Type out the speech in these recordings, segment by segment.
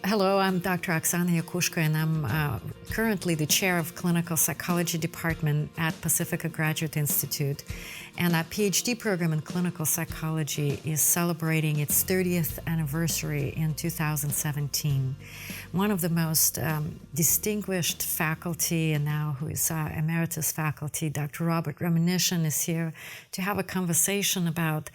Hello, I'm Dr. Oksana Yakushko, and I'm currently the chair of Clinical Psychology Department at Pacifica Graduate Institute. And our Ph.D. program in clinical psychology is celebrating its 30th anniversary in 2017. One of the most distinguished faculty, and now who is Emeritus faculty, Dr. Romanyshyn, is here to have a conversation about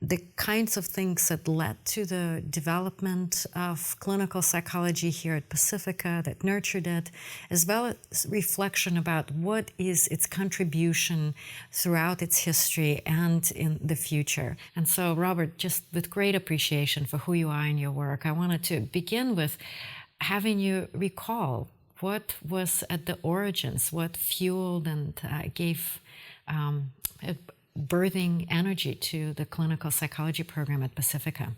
the kinds of things that led to the development of clinical psychology here at Pacifica, that nurtured it, as well as reflection about what is its contribution throughout its history and in the future. And so, Robert, just with great appreciation for who you are and your work, I wanted to begin with having you recall what was at the origins, what fueled and gave birthing energy to the clinical psychology program at Pacifica.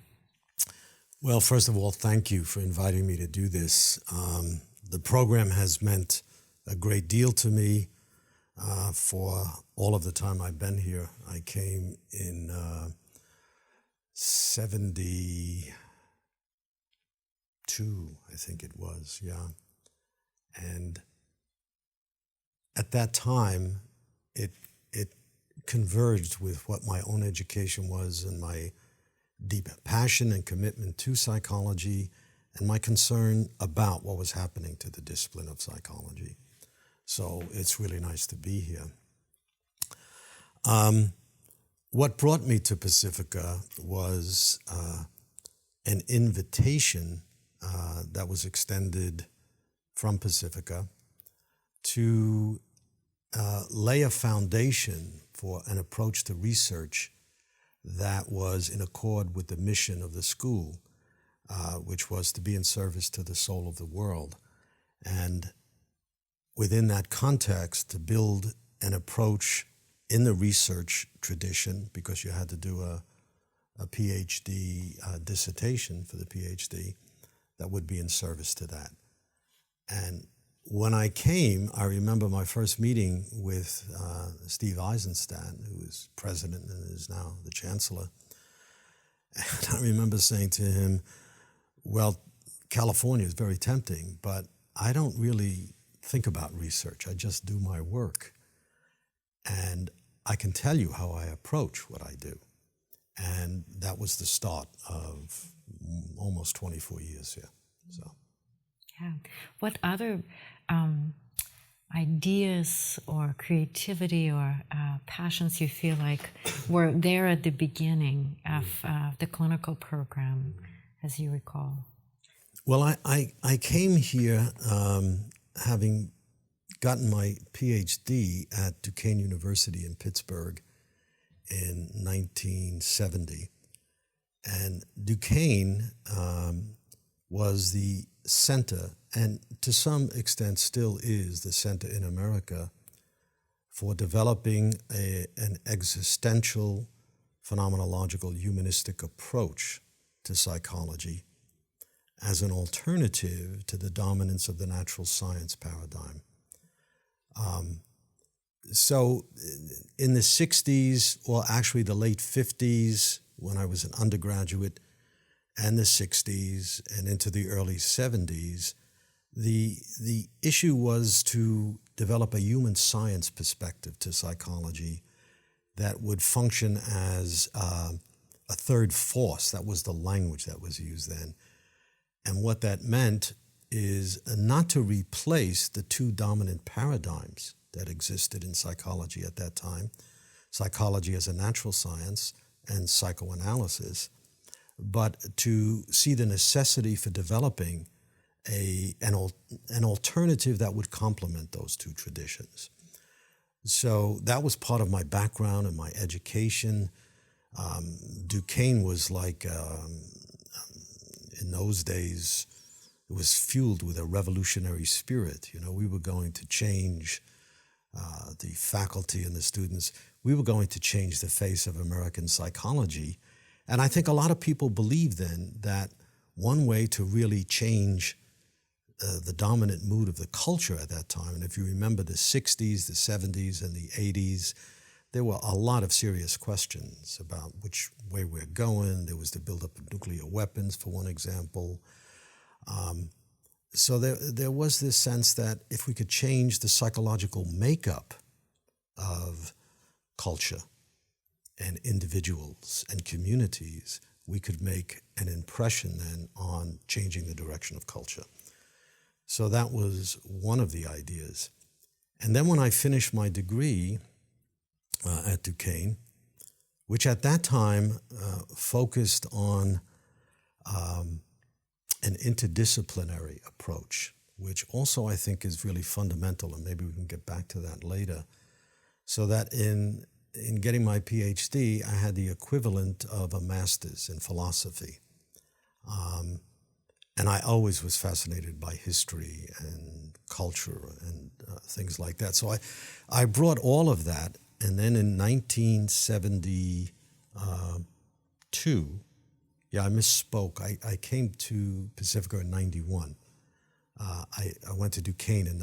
Well, first of all, thank you for inviting me to do this. The program has meant a great deal to me for all of the time I've been here. I came in 72, I think it was, yeah. And at that time, it converged with what my own education was and my deep passion and commitment to psychology and my concern about what was happening to the discipline of psychology. So it's really nice to be here. What brought me to Pacifica was an invitation that was extended from Pacifica to lay a foundation for an approach to research that was in accord with the mission of the school, which was to be in service to the soul of the world. And within that context, to build an approach in the research tradition, because you had to do a Ph.D. dissertation for the Ph.D. that would be in service to that. And when I came, I remember my first meeting with Steve Eisenstadt, who is president and is now the chancellor. And I remember saying to him, well, California is very tempting, but I don't really think about research. I just do my work. And I can tell you how I approach what I do. And that was the start of almost 24 years here. So. Yeah. What other ideas or creativity or passions you feel like were there at the beginning of the clinical program, as you recall? Well, I came here having gotten my Ph.D. at Duquesne University in Pittsburgh in 1970. And Duquesne was the center, and to some extent still is the center in America, for developing an existential, phenomenological, humanistic approach to psychology as an alternative to the dominance of the natural science paradigm. So in the 60s, or actually the late 50s, when I was an undergraduate, and the 60s and into the early 70s, the issue was to develop a human science perspective to psychology that would function as a third force. That was the language that was used then. And what that meant is not to replace the two dominant paradigms that existed in psychology at that time, psychology as a natural science and psychoanalysis, but to see the necessity for developing an alternative that would complement those two traditions. So that was part of my background and my education. Duquesne was like, in those days, it was fueled with a revolutionary spirit. You know, we were going to change the faculty and the students. We were going to change the face of American psychology. And I think a lot of people believed then that one way to really change the dominant mood of the culture at that time, and if you remember the 60s, the 70s, and the 80s, there were a lot of serious questions about which way we're going. There was the buildup of nuclear weapons, for one example. So there was this sense that if we could change the psychological makeup of culture and individuals and communities, we could make an impression then on changing the direction of culture. So that was one of the ideas. And then when I finished my degree at Duquesne, which at that time focused on an interdisciplinary approach, which also I think is really fundamental, and maybe we can get back to that later. So that in getting my Ph.D., I had the equivalent of a master's in philosophy. And I always was fascinated by history and culture and things like that. So I brought all of that, and then in 1972, I misspoke. I came to Pacifica in 91. I went to Duquesne in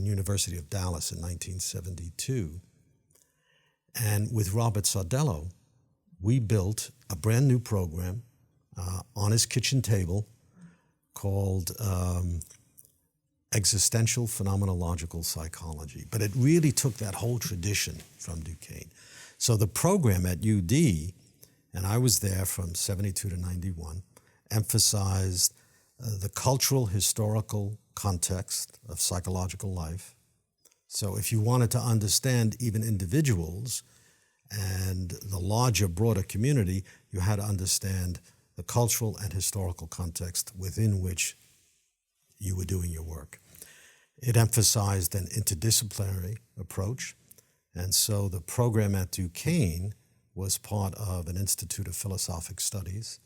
University of Dallas in 1972. And with Robert Sardello, we built a brand new program on his kitchen table called Existential Phenomenological Psychology. But it really took that whole tradition from Duquesne. So the program at UD, and I was there from 72 to 91, emphasized the cultural, historical context of psychological life. So if you wanted to understand even individuals and the larger, broader community, you had to understand the cultural and historical context within which you were doing your work. It emphasized an interdisciplinary approach, and so the program at Duquesne was part of an Institute of Philosophic Studies,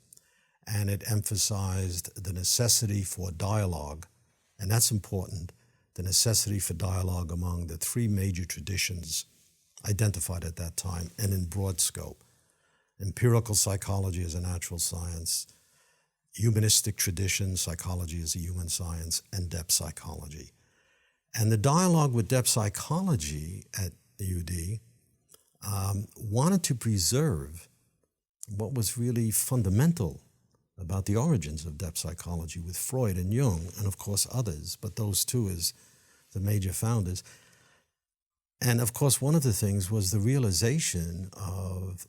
and it emphasized the necessity for dialogue, and that's important, the necessity for dialogue among the three major traditions identified at that time and in broad scope: empirical psychology as a natural science, humanistic tradition, psychology as a human science, and depth psychology. And the dialogue with depth psychology at UD wanted to preserve what was really fundamental about the origins of depth psychology with Freud and Jung, and of course others, but those two as the major founders. And of course, one of the things was the realization of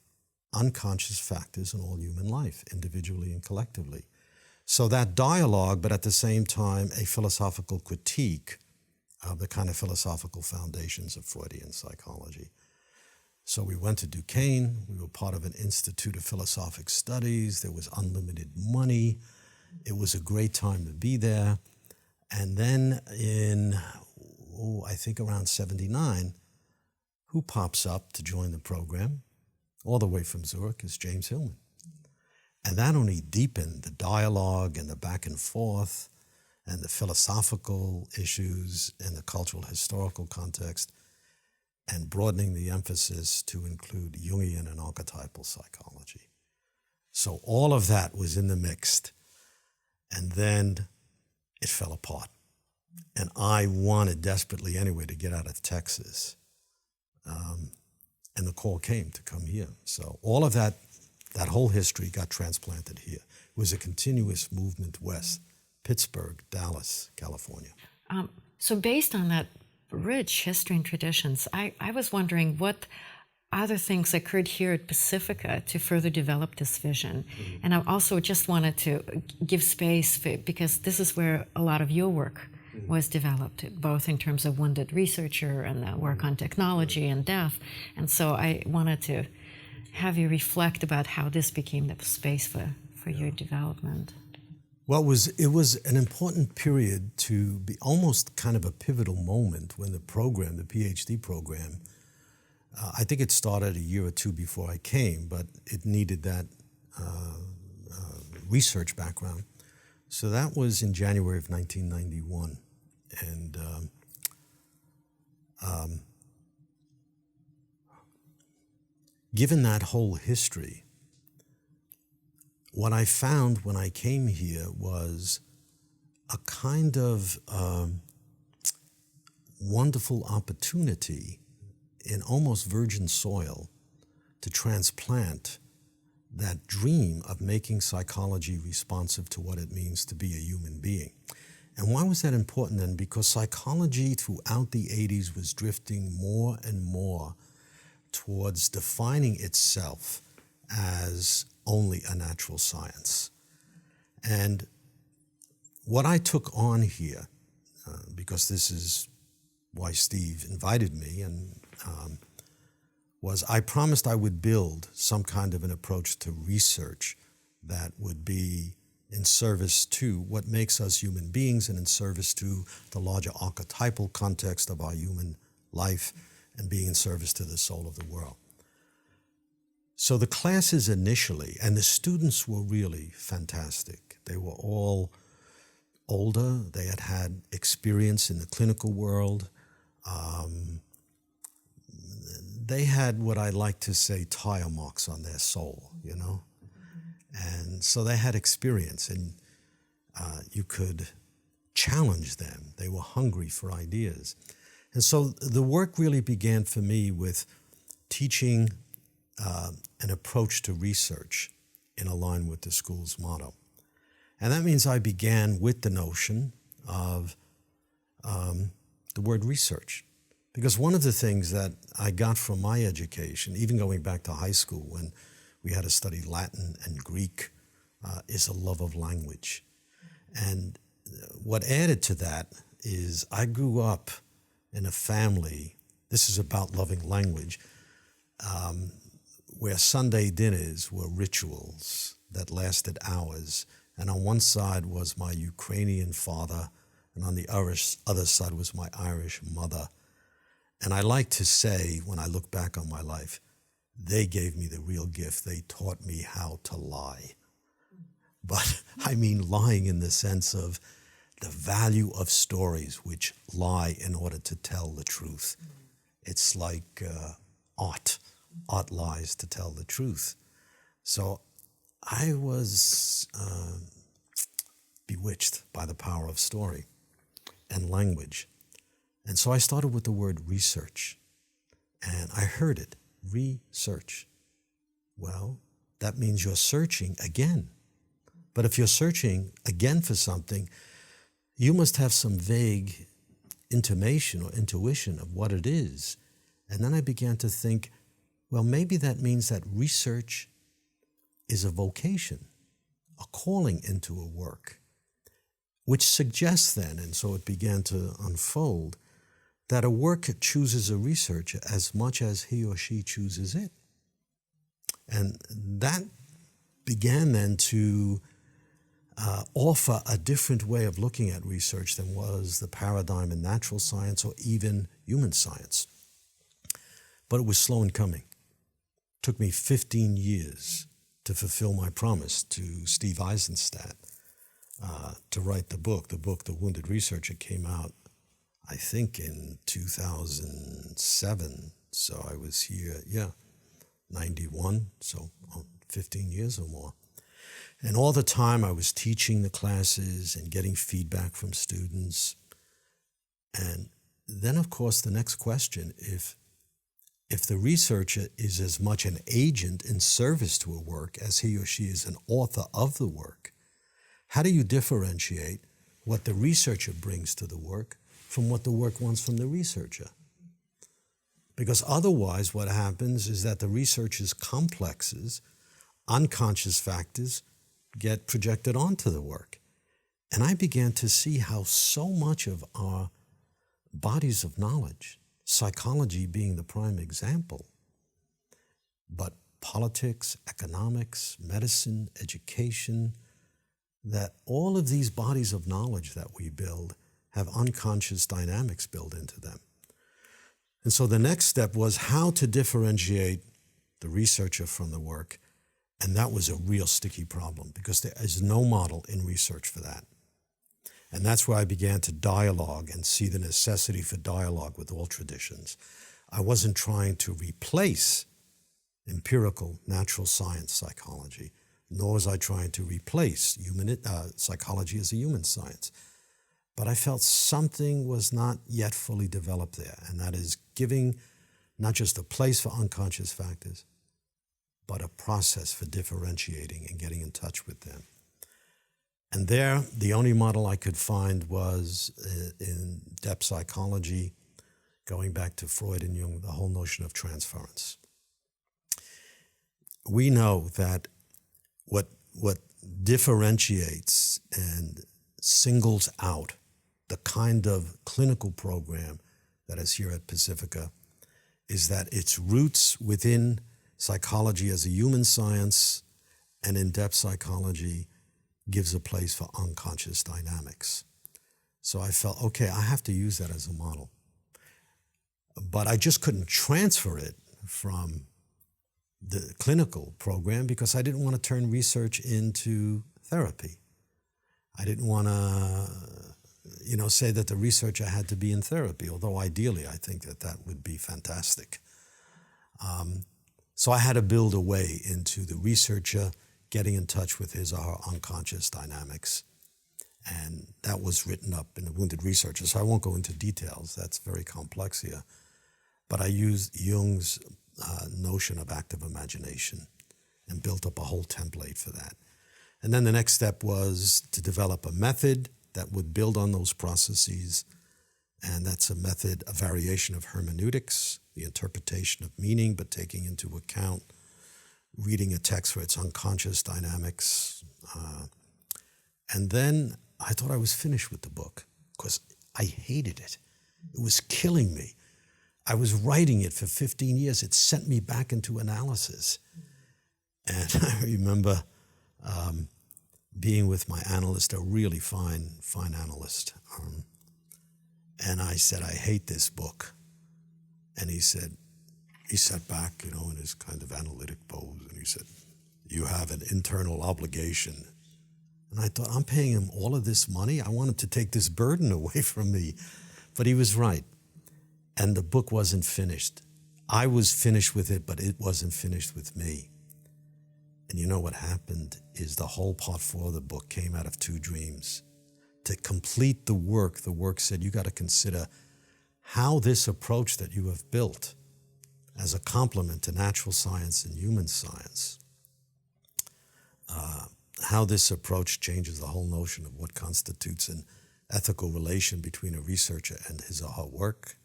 unconscious factors in all human life, individually and collectively. So that dialogue, but at the same time, a philosophical critique of the kind of philosophical foundations of Freudian psychology. So we went to Duquesne. We were part of an Institute of Philosophic Studies. There was unlimited money. It was a great time to be there. And then in, I think around 79, who pops up to join the program? All the way from Zurich is James Hillman. And that only deepened the dialogue and the back and forth and the philosophical issues and the cultural historical context, and broadening the emphasis to include Jungian and archetypal psychology. So all of that was in the mix, and then it fell apart. And I wanted desperately anyway to get out of Texas. And the call came to come here. So all of that whole history got transplanted here. It was a continuous movement west: Pittsburgh, Dallas, California. So based on that rich history and traditions, I was wondering what other things occurred here at Pacifica to further develop this vision. Mm-hmm. And I also just wanted to give space because this is where a lot of your work was developed, both in terms of wounded researcher and the work on technology and death. And so I wanted to have you reflect about how this became the space for your development. Well, it was an important period to be almost kind of a pivotal moment when the program, the Ph.D. program, I think it started a year or two before I came, but it needed that research background. So that was in January of 1991. And given that whole history, what I found when I came here was a kind of wonderful opportunity in almost virgin soil to transplant that dream of making psychology responsive to what it means to be a human being. And why was that important then? Because psychology throughout the 80s was drifting more and more towards defining itself as only a natural science. And what I took on here, because this is why Steve invited me, and was I promised I would build some kind of an approach to research that would be in service to what makes us human beings and in service to the larger archetypal context of our human life and being in service to the soul of the world. So the classes initially, and the students were really fantastic. They were all older. They had had experience in the clinical world. They had what I like to say tire marks on their soul, you know? And so they had experience, and you could challenge them. They were hungry for ideas. And so the work really began for me with teaching an approach to research in line with the school's motto. And that means I began with the notion of the word research. Because one of the things that I got from my education, even going back to high school when we had to study Latin and Greek, is a love of language. And what added to that is I grew up in a family, this is about loving language, where Sunday dinners were rituals that lasted hours. And on one side was my Ukrainian father, and on the other side was my Irish mother. And I like to say, when I look back on my life, they gave me the real gift. They taught me how to lie. But I mean lying in the sense of the value of stories which lie in order to tell the truth. It's like art. Art lies to tell the truth. So I was bewitched by the power of story and language. And so I started with the word research. And I heard it, research. Well, that means you're searching again. But if you're searching again for something, you must have some vague intimation or intuition of what it is. And then I began to think, well, maybe that means that research is a vocation, a calling into a work, which suggests then, and so it began to unfold, that a work chooses a researcher as much as he or she chooses it. And that began then to offer a different way of looking at research than was the paradigm in natural science or even human science. But it was slow in coming. It took me 15 years to fulfill my promise to Steve Eisenstadt to write the book. The Wounded Researcher, came out, I think, in 2007. So I was here, 91, so 15 years or more. And all the time I was teaching the classes and getting feedback from students. And then, of course, the next question, if the researcher is as much an agent in service to a work as he or she is an author of the work, how do you differentiate what the researcher brings to the work from what the work wants from the researcher? Because otherwise what happens is that the researcher's complexes, unconscious factors, get projected onto the work. And I began to see how so much of our bodies of knowledge, psychology being the prime example, but politics, economics, medicine, education, that all of these bodies of knowledge that we build have unconscious dynamics built into them. And so the next step was how to differentiate the researcher from the work. And that was a real sticky problem because there is no model in research for that. And that's where I began to dialogue and see the necessity for dialogue with all traditions. I wasn't trying to replace empirical natural science psychology, nor was I trying to replace psychology as a human science. But I felt something was not yet fully developed there, and that is giving not just a place for unconscious factors, but a process for differentiating and getting in touch with them. And there, the only model I could find was in depth psychology, going back to Freud and Jung, the whole notion of transference. We know that what differentiates and singles out the kind of clinical program that is here at Pacifica is that its roots within psychology as a human science and in-depth psychology gives a place for unconscious dynamics. So I felt, okay, I have to use that as a model. But I just couldn't transfer it from the clinical program because I didn't want to turn research into therapy. I didn't want to, say that the researcher had to be in therapy, although ideally I think that would be fantastic. So I had to build a way into the researcher getting in touch with his or her unconscious dynamics. And that was written up in the Wounded Researcher, so I won't go into details. That's very complex here. But I used Jung's notion of active imagination and built up a whole template for that. And then the next step was to develop a method that would build on those processes. And that's a method, a variation of hermeneutics, the interpretation of meaning, but taking into account reading a text for its unconscious dynamics. And then I thought I was finished with the book because I hated it. It was killing me. I was writing it for 15 years. It sent me back into analysis. And I remember being with my analyst, a really fine analyst. And I said, I hate this book. And he sat back, in his kind of analytic pose, and he said, you have an internal obligation. And I thought, I'm paying him all of this money? I want him to take this burden away from me. But he was right. And the book wasn't finished. I was finished with it, but it wasn't finished with me. And you know what happened is the whole part 4 of the book came out of 2 dreams. To complete the work said you got to consider how this approach that you have built as a complement to natural science and human science, how this approach changes the whole notion of what constitutes an ethical relation between a researcher and his or her work.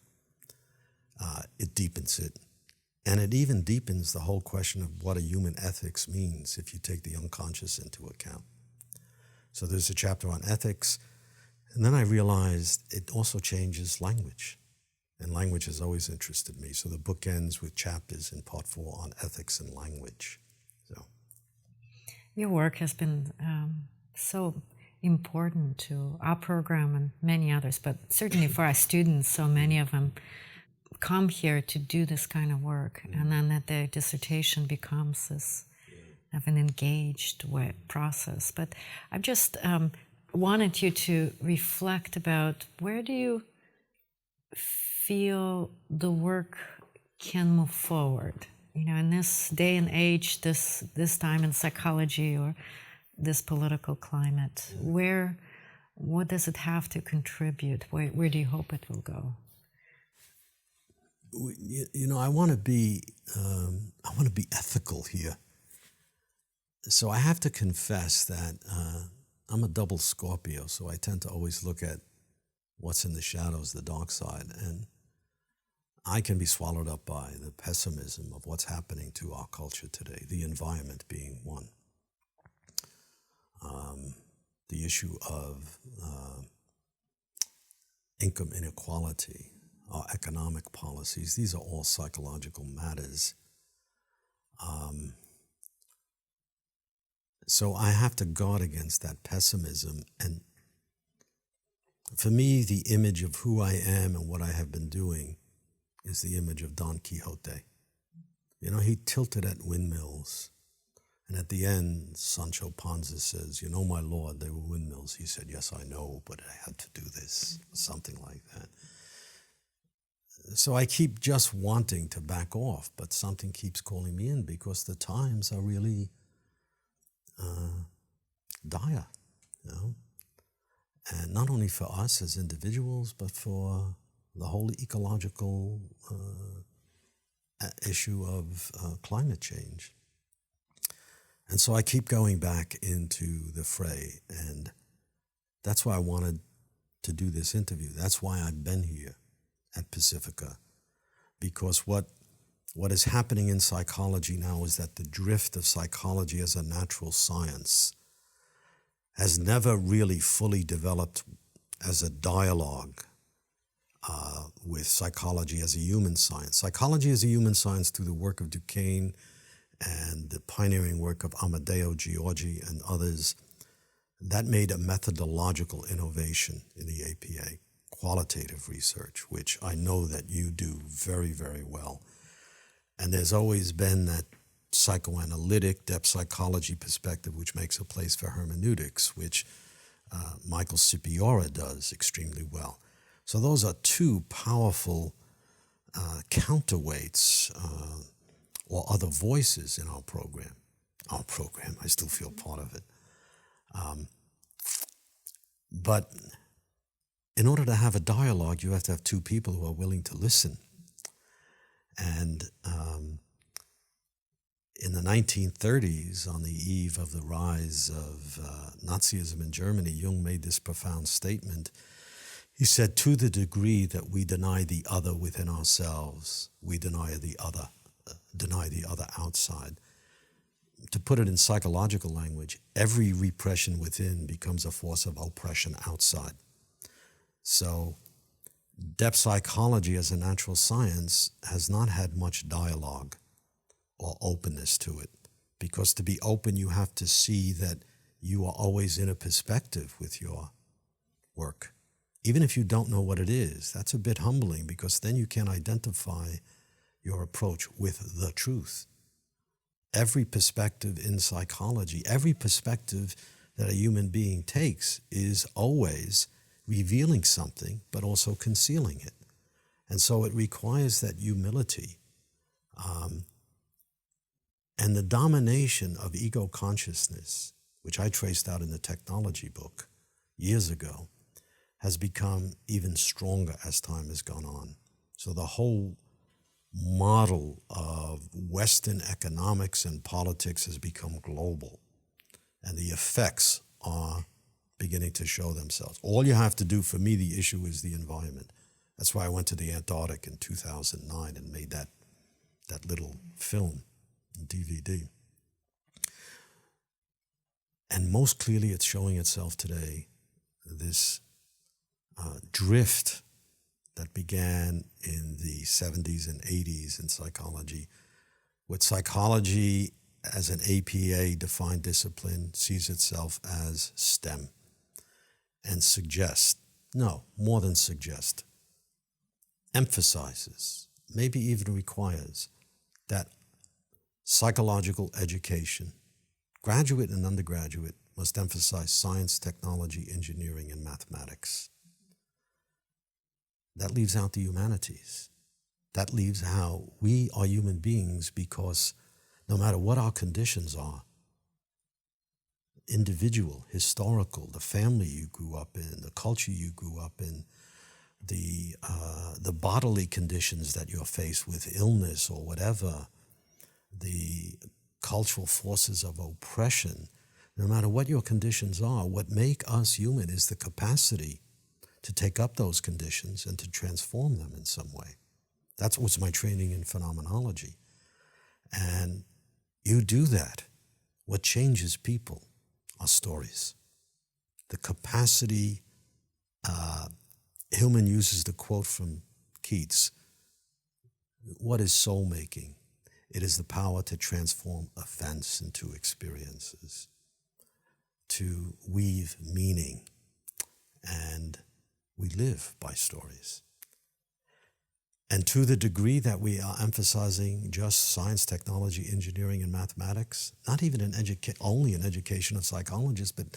It deepens it. And it even deepens the whole question of what a human ethics means if you take the unconscious into account. So there's a chapter on ethics. And then I realized it also changes language. And language has always interested me. So the book ends with chapters in part 4 on ethics and language. So your work has been so important to our program and many others, but certainly for our students, so many of them come here to do this kind of work, and then that their dissertation becomes this of an engaged process. But I've just wanted you to reflect about where do you feel the work can move forward? In this day and age, this time in psychology or this political climate, what does it have to contribute? Where do you hope it will go? I want to be ethical here. So I have to confess that I'm a double Scorpio, so I tend to always look at what's in the shadows, the dark side, and I can be swallowed up by the pessimism of what's happening to our culture today, the environment being one. The issue of income inequality, our economic policies, these are all psychological matters. So I have to guard against that pessimism. And for me, the image of who I am and what I have been doing is the image of Don Quixote. He tilted at windmills. And at the end, Sancho Panza says, my lord, they were windmills. He said, yes, I know, but I had to do this, something like that. So I keep just wanting to back off, but something keeps calling me in because the times are really dire, and not only for us as individuals, but for the whole ecological issue of climate change. And so I keep going back into the fray, and that's why I wanted to do this interview. That's why I've been here at Pacifica, because what is happening in psychology now is that the drift of psychology as a natural science has never really fully developed as a dialogue with psychology as a human science. Psychology as a human science, through the work of Duquesne and the pioneering work of Amadeo Giorgi and others, that made a methodological innovation in the APA, qualitative research, which I know that you do very, very well. And there's always been that psychoanalytic depth psychology perspective, which makes a place for hermeneutics, which Michael Scipiora does extremely well. So those are two powerful counterweights or other voices in our program. Our program, I still feel part of it. But in order to have a dialogue, you have to have two people who are willing to listen. And in the 1930s, on the eve of the rise of Nazism in Germany, Jung made this profound statement. He said, to the degree that we deny the other within ourselves, we deny the other outside. To put it in psychological language, every repression within becomes a force of oppression outside. So depth psychology as a natural science has not had much dialogue or openness to it, because to be open, you have to see that you are always in a perspective with your work. Even if you don't know what it is, that's a bit humbling, because then you can identify your approach with the truth. Every perspective in psychology, every perspective that a human being takes is always revealing something, but also concealing it. And so it requires that humility. And the domination of ego consciousness, which I traced out in the technology book years ago, has become even stronger as time has gone on. So the whole model of Western economics and politics has become global, and the effects are beginning to show themselves. All you have to do, for me, the issue is the environment. That's why I went to the Antarctic in 2009 and made that little film, DVD. And most clearly it's showing itself today, this drift that began in the 70s and 80s in psychology, with psychology as an APA-defined discipline sees itself as STEM, and suggests, no, more than suggest, emphasizes, maybe even requires, that psychological education, graduate and undergraduate, must emphasize science, technology, engineering, and mathematics. That leaves out the humanities. That leaves how we are human beings, because no matter what our conditions are, individual, historical, the family you grew up in, the culture you grew up in, the bodily conditions that you're faced with, illness or whatever, the cultural forces of oppression, no matter what your conditions are, what make us human is the capacity to take up those conditions and to transform them in some way. That was my training in phenomenology. And you do that. What changes people are stories. The capacity, Hillman uses the quote from Keats, what is soul making? It is the power to transform events into experiences, to weave meaning, and we live by stories. And to the degree that we are emphasizing just science, technology, engineering, and mathematics, not even only in education of psychologists, but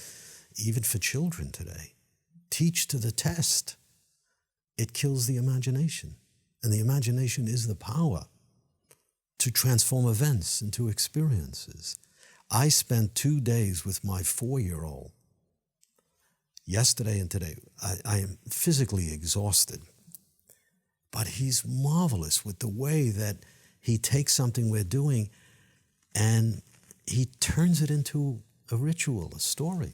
even for children today, teach to the test. It kills the imagination. And the imagination is the power to transform events into experiences. I spent 2 days with my 4-year-old, yesterday and today. I am physically exhausted, but he's marvelous with the way that he takes something we're doing and he turns it into a ritual, a story.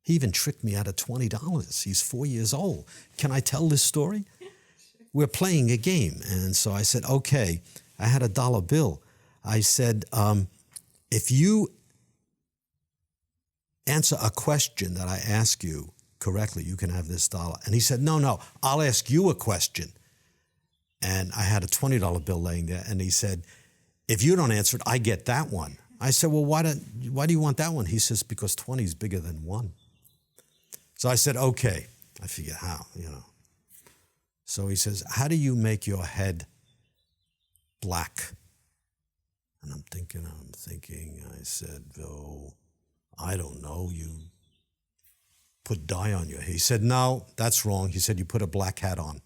He even tricked me out of $20. He's 4 years old. Can I tell this story? We're playing a game. And so I said, okay. I had a dollar bill. I said, if you answer a question that I ask you correctly, you can have this dollar. And he said, no, I'll ask you a question. And I had a $20 bill laying there. And he said, if you don't answer it, I get that one. I said, well, why do you want that one? He says, because 20 is bigger than 1. So I said, okay. I figured how, So he says, how do you make your head black? And I'm thinking, I said, oh, I don't know, you put dye on your hair. He said, no, that's wrong. He said, you put a black hat on.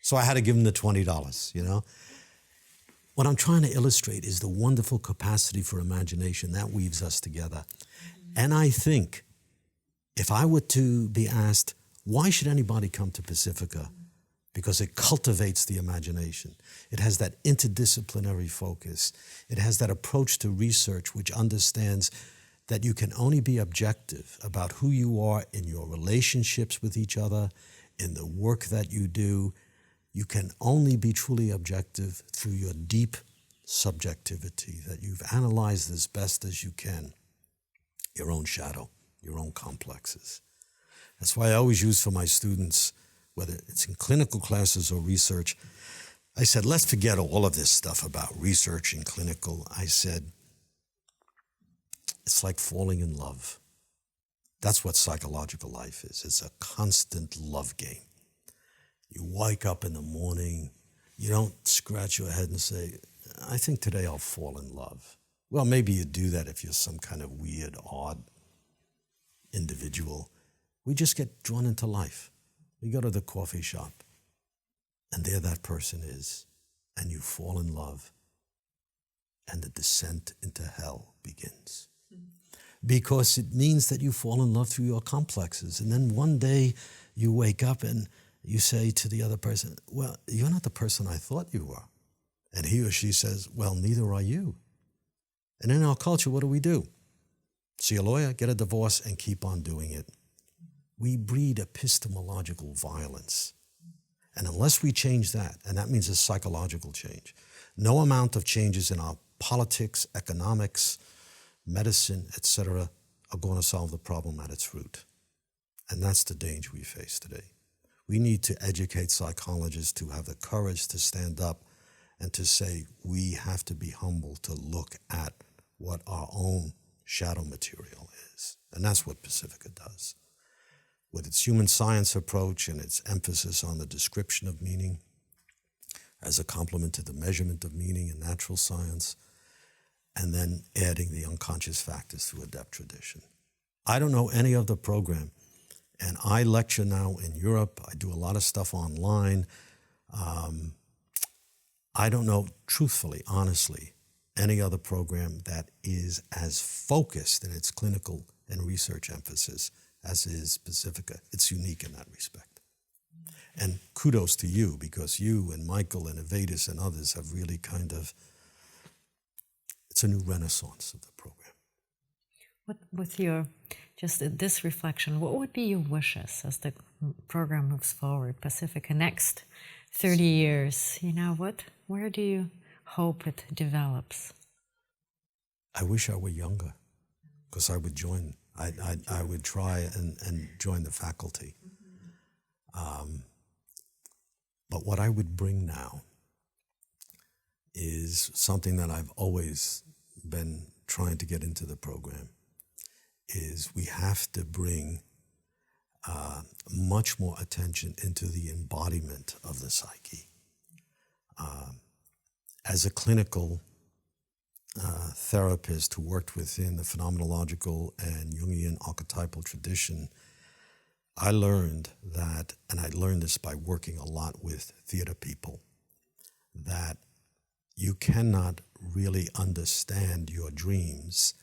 So I had to give him the $20, What I'm trying to illustrate is the wonderful capacity for imagination that weaves us together. And I think if I were to be asked, why should anybody come to Pacifica? Because it cultivates the imagination. It has that interdisciplinary focus. It has that approach to research which understands that you can only be objective about who you are in your relationships with each other, in the work that you do. You can only be truly objective through your deep subjectivity, that you've analyzed as best as you can your own shadow, your own complexes. That's why I always use for my students, whether it's in clinical classes or research, I said, let's forget all of this stuff about research and clinical. I said, it's like falling in love. That's what psychological life is. It's a constant love game. You wake up in the morning, you don't scratch your head and say, I think today I'll fall in love. Well, maybe you do that if you're some kind of weird, odd individual. We just get drawn into life. You go to the coffee shop, and there that person is, and you fall in love, and the descent into hell begins. Because it means that you fall in love through your complexes. And then one day you wake up and you say to the other person, well, you're not the person I thought you were. And he or she says, well, neither are you. And in our culture, what do? See a lawyer, get a divorce, and keep on doing it. We breed epistemological violence. And unless we change that, and that means a psychological change, no amount of changes in our politics, economics, medicine, etc., are going to solve the problem at its root. And that's the danger we face today. We need to educate psychologists to have the courage to stand up and to say we have to be humble to look at what our own shadow material is. And that's what Pacifica does. With its human science approach and its emphasis on the description of meaning as a complement to the measurement of meaning in natural science, and then adding the unconscious factors through a depth tradition. I don't know any other program, and I lecture now in Europe. I do a lot of stuff online. I don't know, truthfully, honestly, any other program that is as focused in its clinical and research emphasis as is Pacifica. It's unique in that respect. And kudos to you, because you and Michael and Emeritus and others have really it's a new renaissance of the program. With your, just this reflection, what would be your wishes as the program moves forward, Pacifica, next 30 years? Where do you hope it develops? I wish I were younger, because I would join. I would try and join the faculty. But what I would bring now is something that I've always been trying to get into the program, is we have to bring much more attention into the embodiment of the psyche. As a clinical therapist who worked within the phenomenological and Jungian archetypal tradition, I learned that, and I learned this by working a lot with theater people, that you cannot really understand your dreams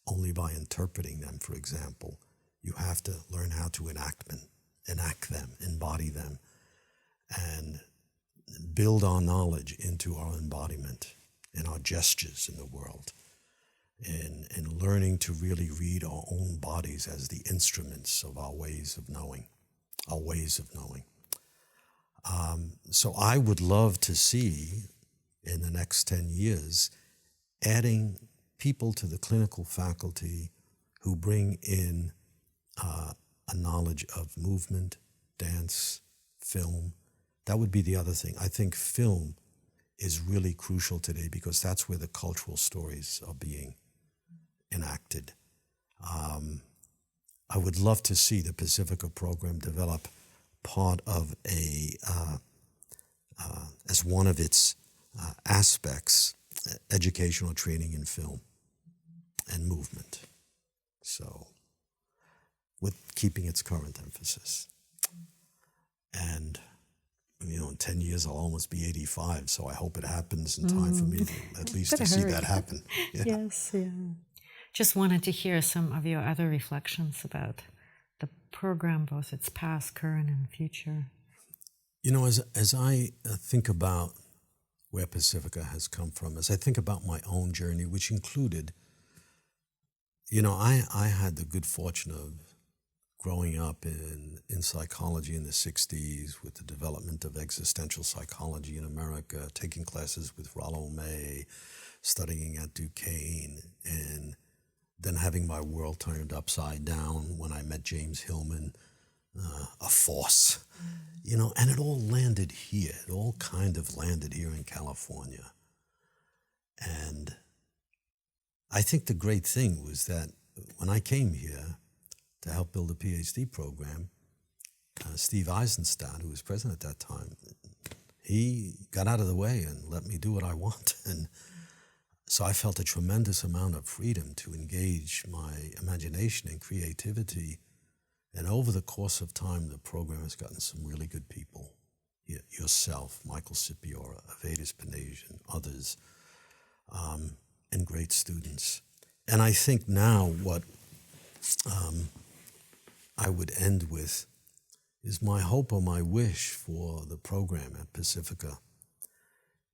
only by interpreting them, for example. You have to learn how to enact them, embody them, and build our knowledge into our embodiment, in our gestures in the world. in learning to really read our own bodies as the instruments of our ways of knowing, So I would love to see in the next 10 years adding people to the clinical faculty who bring in a knowledge of movement, dance, film. That would be the other thing. I think film is really crucial today because that's where the cultural stories are being enacted. I would love to see the Pacifica program develop part of as one of its aspects, educational training in film and movement. So, with keeping its current emphasis. And, in 10 years I'll almost be 85, so I hope it happens in time for me to at least to see that happen. Yeah. Yes, yeah. Just wanted to hear some of your other reflections about the program, both its past, current, and future. As I think about where Pacifica has come from, as I think about my own journey, which included, I had the good fortune of growing up in psychology in the 60s with the development of existential psychology in America, taking classes with Rollo May, studying at Duquesne, and then having my world turned upside down when I met James Hillman, a force, and it all landed here. It all kind of landed here in California. And I think the great thing was that when I came here to help build a Ph.D. program, Steve Eisenstadt, who was president at that time, he got out of the way and let me do what I want. And so I felt a tremendous amount of freedom to engage my imagination and creativity. And over the course of time, the program has gotten some really good people. Yourself, Michael Scipiora, Avedis Panasian, others, and great students. And I think now what I would end with is my hope or my wish for the program at Pacifica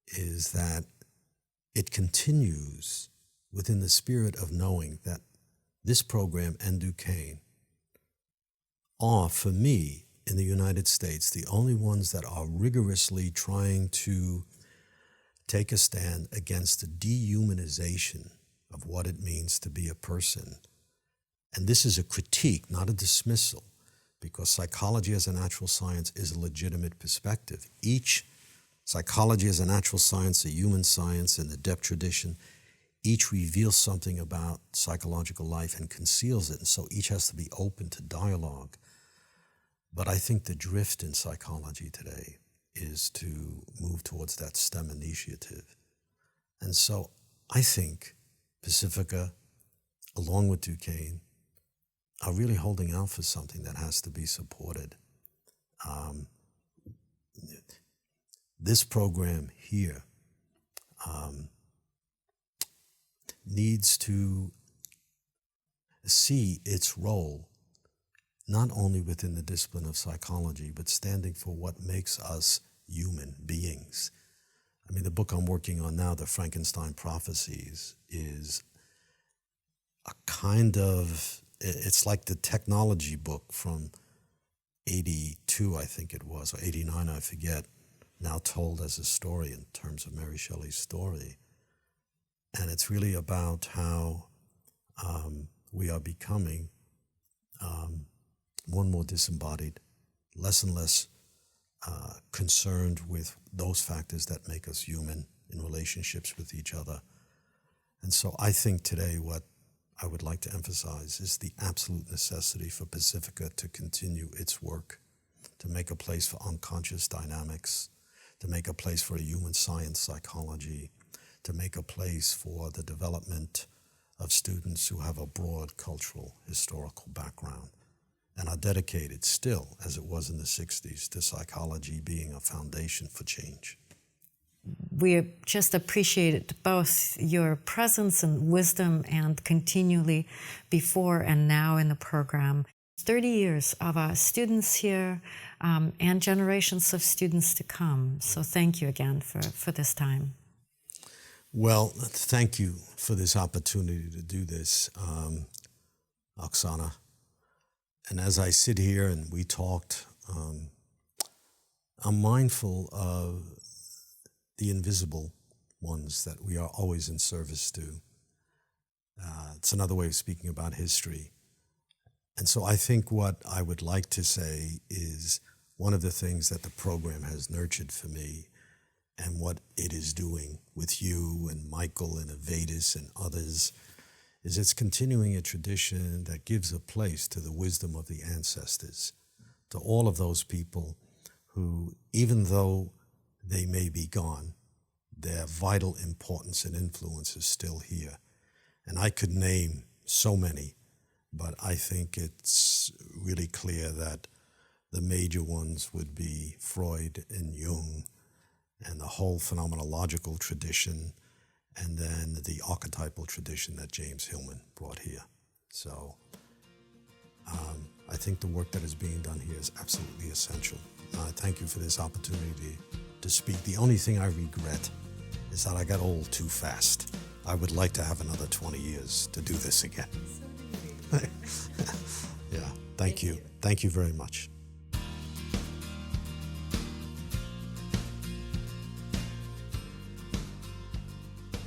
is that it continues within the spirit of knowing that this program and Duquesne are, for me, in the United States, the only ones that are rigorously trying to take a stand against the dehumanization of what it means to be a person. And this is a critique, not a dismissal, because psychology as a natural science is a legitimate perspective. Each psychology as a natural science, a human science in the depth tradition, each reveals something about psychological life and conceals it, and so each has to be open to dialogue. But I think the drift in psychology today is to move towards that STEM initiative. And so I think Pacifica, along with Duquesne, are really holding out for something that has to be supported. This program here needs to see its role not only within the discipline of psychology, but standing for what makes us human beings. I mean, the book I'm working on now, The Frankenstein Prophecies, is a kind of, it's like the technology book from 82, I think it was, or 89, I forget, now told as a story in terms of Mary Shelley's story. And it's really about how we are becoming more and more disembodied, less and less concerned with those factors that make us human in relationships with each other. And so I think today what I would like to emphasize is the absolute necessity for Pacifica to continue its work, to make a place for unconscious dynamics, to make a place for a human science psychology, to make a place for the development of students who have a broad cultural, historical background and are dedicated still, as it was in the 60s, to psychology being a foundation for change. We just appreciated both your presence and wisdom and continually before and now in the program. 30 years of our students here and generations of students to come. So thank you again for this time. Well, thank you for this opportunity to do this, Oksana. And as I sit here and we talked, I'm mindful of the invisible ones that we are always in service to. It's another way of speaking about history. And so I think what I would like to say is one of the things that the program has nurtured for me and what it is doing with you and Michael and Emeritus and others is it's continuing a tradition that gives a place to the wisdom of the ancestors, to all of those people who, even though they may be gone, their vital importance and influence is still here. And I could name so many, but I think it's really clear that the major ones would be Freud and Jung and the whole phenomenological tradition, and then the archetypal tradition that James Hillman brought here. So I think the work that is being done here is absolutely essential. Thank you for this opportunity to speak. The only thing I regret is that I got old too fast. I would like to have another 20 years to do this again. Yeah, thank you. Thank you very much.